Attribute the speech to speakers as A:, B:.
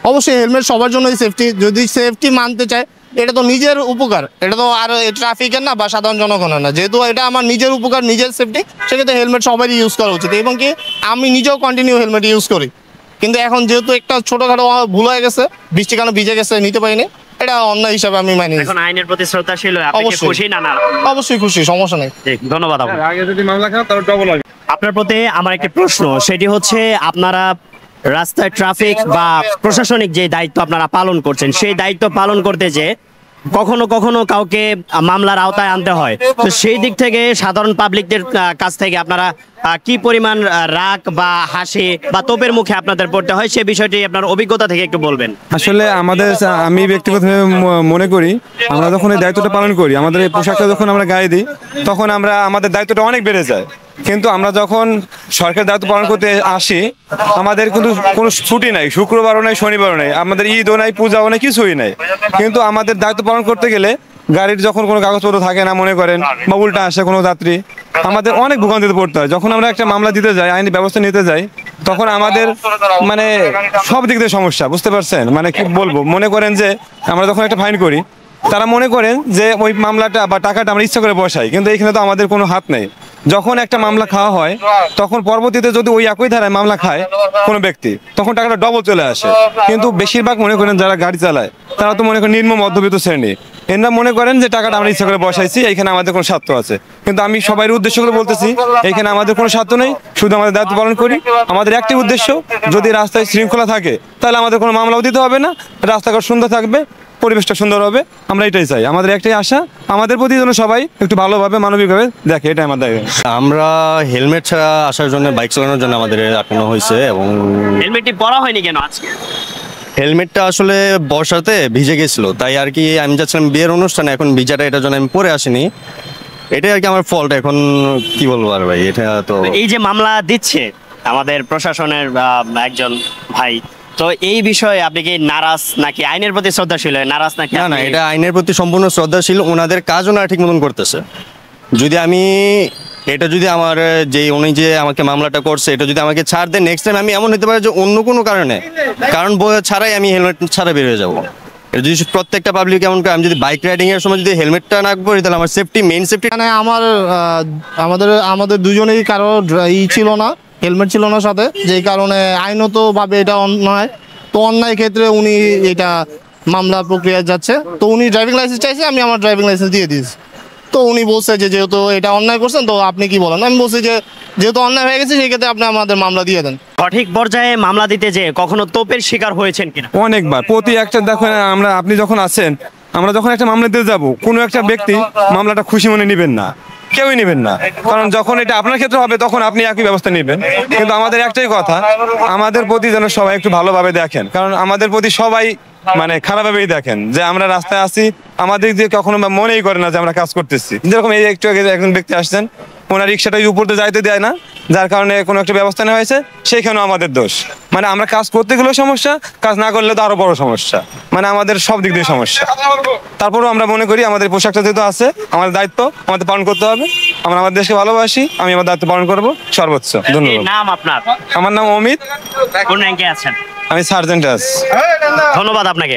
A: অবশ্যই হেলমেট সবার জন্যই সেফটি, যদি সেফটি মানতে চায় এটা তো নিজের উপকার, এটা তো আর ট্রাফিকের না বা সাধারণ জনগণের না, যেহেতু এটা আমার নিজের উপকার নিজের সেফটি, সেক্ষেত্রে হেলমেট সবারই ইউজ করা উচিত। এবং কি আমি নিজেও কন্টিনিউ হেলমেট ইউজ করি, কিন্তু এখন যেহেতু একটা ছোটোখাটো ভুল হয়ে গেছে, বৃষ্টি কারণে ভিজে গেছে, নিতে পারিনি, এটা অন্যায় হিসাবে আমি মানি।
B: এখন আইনের প্রতি শ্রদ্ধাশীল আপনি কি খুশি না? না
A: অবশ্যই খুশি, সমস্যা নেই।
B: ধন্যবাদ।
C: আগে যদি মামলা খাও তাহলে ডবল হবে।
B: আপনার প্রতি আমার একটি প্রশ্ন, সেটি হচ্ছে আপনারা রাস্তায় ট্রাফিক বা প্রশাসনিক যে দায়িত্ব আপনারা পালন করছেন, সেই দায়িত্ব পালন করতে যে কখনো কখনো কাউকে মামলার আওতায় আনতে হয়, তো সেই দিক থেকে সাধারণ পাবলিকদের কাছ থেকে আপনারা কি পরিমাণ রাগ বা হাসি বা তোপের মুখে আপনাদের পড়তে হয়, সে বিষয়টি আপনার অভিজ্ঞতা থেকে একটু বলবেন।
C: আসলে আমি ব্যক্তিগতভাবে মনে করি, আমরা যখন এই দায়িত্বটা পালন করি, আমাদের এই পোশাকটা যখন আমরা গায়ে দিই, তখন আমাদের দায়িত্বটা অনেক বেড়ে যায়। কিন্তু আমরা যখন সরকারের দায়িত্ব পালন করতে আসি, আমাদের কিন্তু কোনো ছুটি নাই, শুক্রবারও নাই, শনিবারও নাই, আমাদের ঈদও নাই, পূজাও নাই, কিছুই নাই। কিন্তু আমাদের দায়িত্ব পালন করতে গেলে গাড়ির যখন কোনো কাগজপত্র থাকে না মনে করেন, বা উল্টা আসে কোনো যাত্রী, আমাদের অনেক ভোগান্তিতে পড়তে হয়। যখন আমরা একটা মামলা দিতে যাই, আইনি ব্যবস্থা নিতে যাই, তখন আমাদের মানে সব দিক দিয়ে সমস্যা, বুঝতে পারছেন? মানে কি বলবো, মনে করেন যে আমরা যখন একটা ফাইন করি, তারা মনে করেন যে ওই মামলাটা বা টাকাটা আমরা ইচ্ছা করে বসাই, কিন্তু এখানে তো আমাদের কোনো হাত নেই। যখন একটা মামলা খাওয়া হয়, তখন পরবর্তীতে যদি ওই একই ধারায় মামলা খায় কোনো ব্যক্তি, তখন টাকাটা ডবল চলে আসে। কিন্তু বেশিরভাগ মনে করেন যারা গাড়ি চালায়, তারা তো মনে করেন নিম্ন মধ্যবিত্ত শ্রেণী, এরা মনে করেন যে টাকাটা আমরা ইচ্ছা করে বসাইছি, এখানে আমাদের কোনো স্বার্থ আছে। কিন্তু আমি সবাই উদ্দেশ্য করে বলতেছি, এখানে আমাদের কোনো স্বার্থ নেই, শুধু আমাদের দায়িত্ব পালন করি। আমাদের একটি উদ্দেশ্য, যদি রাস্তায় শৃঙ্খলা থাকে তাহলে আমাদের কোনো মামলাও দিতে হবে না, রাস্তাঘাট সুন্দর থাকবে, পরিবেশটা সুন্দর হবে, আমরা এটাই চাই। আমাদের একটাই আশা, আমাদের প্রতি যেন সবাই একটু ভালোভাবে মানবিকভাবে দেখে, এটাই আমার দায়িত্ব।
D: আমরা হেলমেট ছাড়া আসার জন্য, বাইক চালানোর জন্য আমাদের আটকানো হয়েছে। এবং
B: হেলমেটটি পরা হয়নি কেন আজকে?
D: হেলমেটটা আসলে বর্ষাতে ভিজে গেছিল, তাই আর কি আমি যাচ্ছিলাম বিয়ের অনুষ্ঠানে, এখন ভিজাটা এটার জন্য আমি পরে আসিনি, এটাই আর কি আমার ফল্ট। এখন কি বলবো আর ভাই, এটা তো
B: এই যে মামলা দিচ্ছে আমাদের প্রশাসনের একজন ভাই, তো এই বিষয়ে আপনি কি নারাজ নাকি আইনের প্রতি শ্রদ্ধাশীল নারাজ নাকি?
D: না, এটা আইনের প্রতি সম্পূর্ণ শ্রদ্ধাশীল, ওনাদের কাজ ওনারা ঠিক মতন করতেছে। যদি আমি এটা যদি আমার যে উনি যে আমাকে মামলাটা করছে, এটা যদি আমাকে ছাড় দেয়, নেক্সট টাইম আমি এমন হতে পারে যে অন্য কোনো কারণ ছাড়াই আমি হেলমেট ছাড়া বের হয়ে যাবো। এটা যদি প্রত্যেকটা পাবলিক এমন করে, আমি যদি বাইক রাইডিং এর সময় যদি হেলমেটটা না পরি, তাহলে আমার সেফটি, মেইন সেফটি।
A: মানে আমাদের দুজনেই কারো ছিল না, হেলমেট ছিল না সাথে, যেই কারণে আইনতভাবে এটা অন্যায়। তো অন্যায় ক্ষেত্রে উনি এটা মামলা প্রক্রিয়া যাচ্ছে, তো উনি ড্রাইভিং লাইসেন্স চাইছে, আমি আমার ড্রাইভিং লাইসেন্স দিয়ে দিয়েছি। তো উনি বলছে যে যেহেতু এটা অন্যায় করছেন, তো আপনি কি বলেন? আমি বলছি যে যেহেতু অন্যায় হয়ে গেছে, সেই ক্ষেত্রে আপনি আমাদের মামলা দিয়ে দেন।
B: সঠিক পর্যায়ে মামলা দিতে যে কখনো তোপের শিকার হয়েছেন কিনা?
C: অনেকবার, প্রতি একটা দেখেন, আপনি যখন আছেন, আমরা যখন একটা মামলা দিতে যাবো, কোনো একটা ব্যক্তি মামলাটা খুশি মনে নেবেন না, কেউই নেবেন না। কারণ যখন এটা আপনার ক্ষেত্রে হবে, তখন আপনি একই ব্যবস্থা নেবেন। কিন্তু আমাদের একটাই কথা, আমাদের প্রতি যেন সবাই একটু ভালোভাবে দেখেন, কারণ আমাদের প্রতি সবাই মানে খারাপভাবেই দেখেন, যে আমরা রাস্তায় আছি, আমাদের দিয়ে কখনো মনেই করে না যে আমরা কাজ করতেছি। যেরকম এই একটু আগে একজন ব্যক্তি আসছেন, ওনার রিক্সাটা উপর দিয়ে যাইতে দেয় না, যার কারণে কোনো একটা ব্যবস্থা নেওয়া হয়েছে, সেইখানেও আমাদের দোষ। মানে আমরা কাজ করতে গেলেও সমস্যা, কাজ না করলে তো আরো বড় সমস্যা, মানে আমাদের সব দিক দিয়ে সমস্যা। তারপরেও আমরা মনে করি আমাদের পোশাকটা যেহেতু আছে, আমাদের দায়িত্ব আমাদের পালন করতে হবে। আমরা আমাদের দেশকে ভালোবাসি, আমি আমার দায়িত্ব পালন করবো সর্বোচ্চ। ধন্যবাদ।
B: নাম আপনার?
C: আমার নাম অমিত।
B: কোন র্যাঙ্কে আছেন?
C: আমি সার্জেন্ট আছি।
B: ধন্যবাদ আপনাকে।